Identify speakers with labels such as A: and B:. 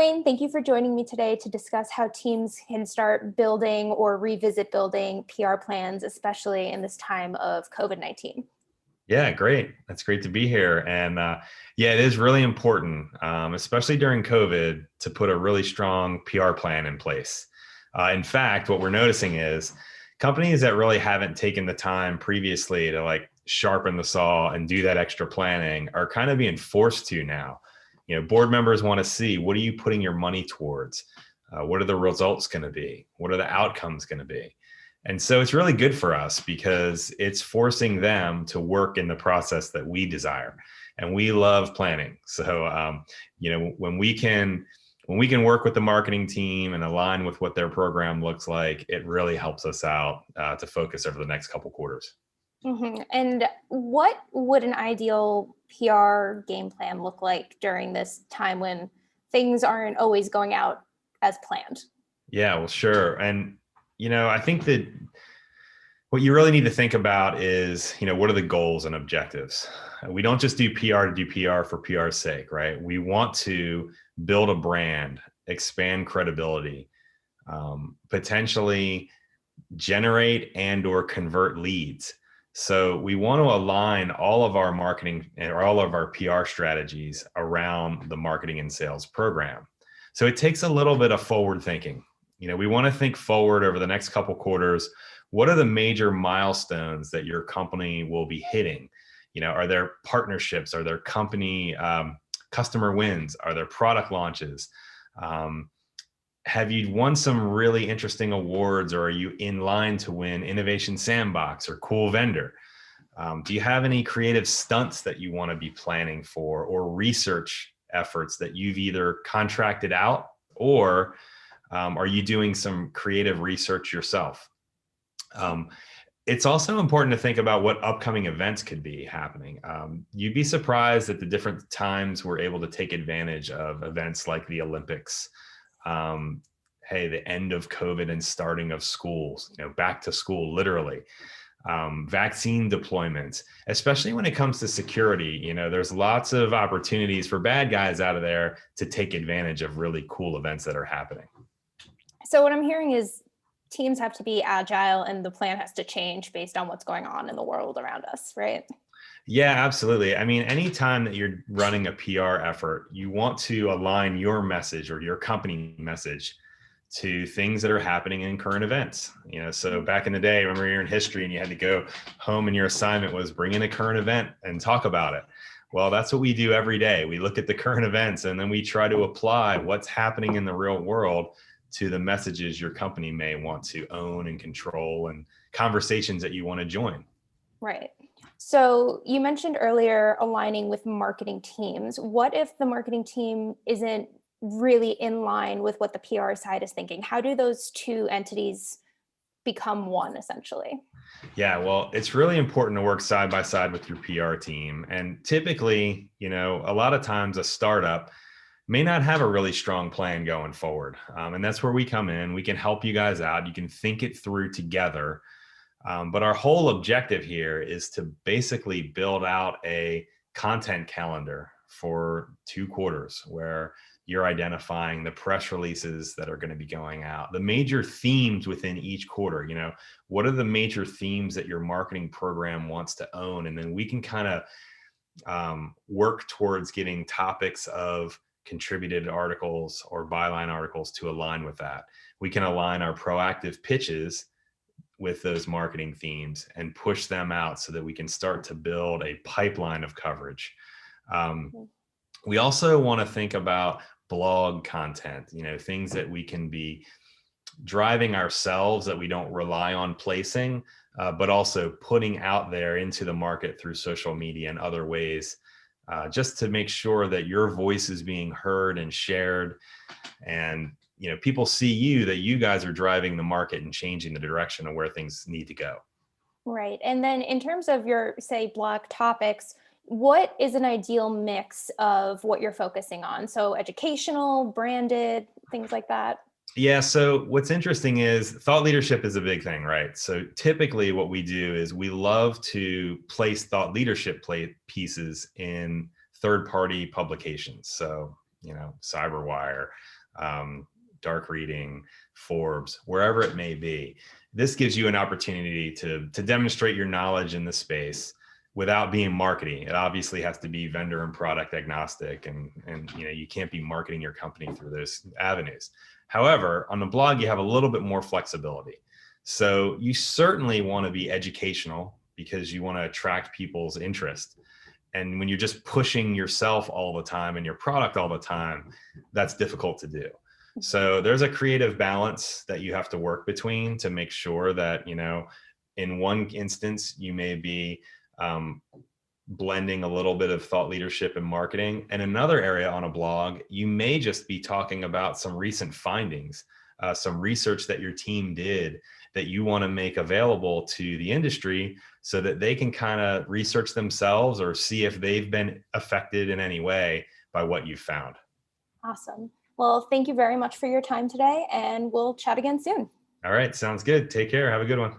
A: Wayne. Thank you for joining me today to discuss how teams can start building or revisit building PR plans, especially in this time of COVID-19.
B: Yeah, great. That's great to be here. And yeah, it is really important, especially during COVID, to put a really strong PR plan in place. In fact, what we're noticing is companies that really haven't taken the time previously to sharpen the saw and do that extra planning are kind of being forced to now. Board members want to see, what are you putting your money towards? What are the results going to be? What are the outcomes going to be? And so it's really good for us because it's forcing them to work in the process that we desire. And we love planning. So, when we can work with the marketing team and align with what their program looks like, it really helps us out to focus over the next couple quarters.
A: Mm-hmm. And what would an ideal PR game plan look like during this time when things aren't always going out as planned?
B: Yeah, well, sure. And, I think that what you really need to think about is, what are the goals and objectives? We don't just do PR to do PR for PR's sake, right? We want to build a brand, expand credibility, potentially generate and or convert leads. So we want to align all of our marketing or all of our PR strategies around the marketing and sales program. So it takes a little bit of forward thinking. We want to think forward over the next couple quarters. What are the major milestones that your company will be hitting? Are there partnerships? Are there company customer wins? Are there product launches? Have you won some really interesting awards, or are you in line to win Innovation Sandbox or Cool Vendor? Do you have any creative stunts that you want to be planning for, or research efforts that you've either contracted out, or are you doing some creative research yourself? It's also important to think about what upcoming events could be happening. You'd be surprised at the different times we're able to take advantage of events like the Olympics. The end of COVID and starting of schools, back to school, literally. Vaccine deployments, especially when it comes to security. There's lots of opportunities for bad guys out of there to take advantage of really cool events that are happening.
A: So what I'm hearing is teams have to be agile and the plan has to change based on what's going on in the world around us, right?
B: Yeah, absolutely. I mean, anytime that you're running a PR effort, you want to align your message or your company message to things that are happening in current events. So back in the day, remember you're in history and you had to go home and your assignment was bring in a current event and talk about it. Well, that's what we do every day. We look at the current events and then we try to apply what's happening in the real world to the messages your company may want to own and control and conversations that you want to join.
A: Right. So you mentioned earlier aligning with marketing teams. What if the marketing team isn't really in line with what the PR side is thinking? How do those two entities become one, essentially?
B: Yeah, well, it's really important to work side by side with your PR team. And typically, a lot of times a startup may not have a really strong plan going forward. And that's where we come in. We can help you guys out. You can think it through together. But our whole objective here is to basically build out a content calendar for 2 quarters where you're identifying the press releases that are going to be going out, the major themes within each quarter. What are the major themes that your marketing program wants to own? And then we can kind of work towards getting topics of contributed articles or byline articles to align with that. We can align our proactive pitches with those marketing themes and push them out so that we can start to build a pipeline of coverage. We also want to think about blog content, things that we can be driving ourselves that we don't rely on placing, but also putting out there into the market through social media and other ways, just to make sure that your voice is being heard and shared, and people see that you guys are driving the market and changing the direction of where things need to go.
A: Right. And then in terms of your, say, blog topics, what is an ideal mix of what you're focusing on? So educational, branded, things like that?
B: Yeah. So what's interesting is thought leadership is a big thing, right? So typically what we do is we love to place thought leadership pieces in third-party publications. So CyberWire, Dark Reading, Forbes, wherever it may be. This gives you an opportunity to demonstrate your knowledge in the space without being marketing. It obviously has to be vendor and product agnostic, and you can't be marketing your company through those avenues. However, on the blog, you have a little bit more flexibility. So you certainly want to be educational because you want to attract people's interest. And when you're just pushing yourself all the time and your product all the time, that's difficult to do. So there's a creative balance that you have to work between to make sure that, in one instance, you may be blending a little bit of thought leadership and marketing. And another area on a blog, you may just be talking about some recent findings, some research that your team did that you want to make available to the industry so that they can kind of research themselves or see if they've been affected in any way by what you've found.
A: Awesome. Well, thank you very much for your time today, and we'll chat again soon.
B: All right. Sounds good. Take care. Have a good one.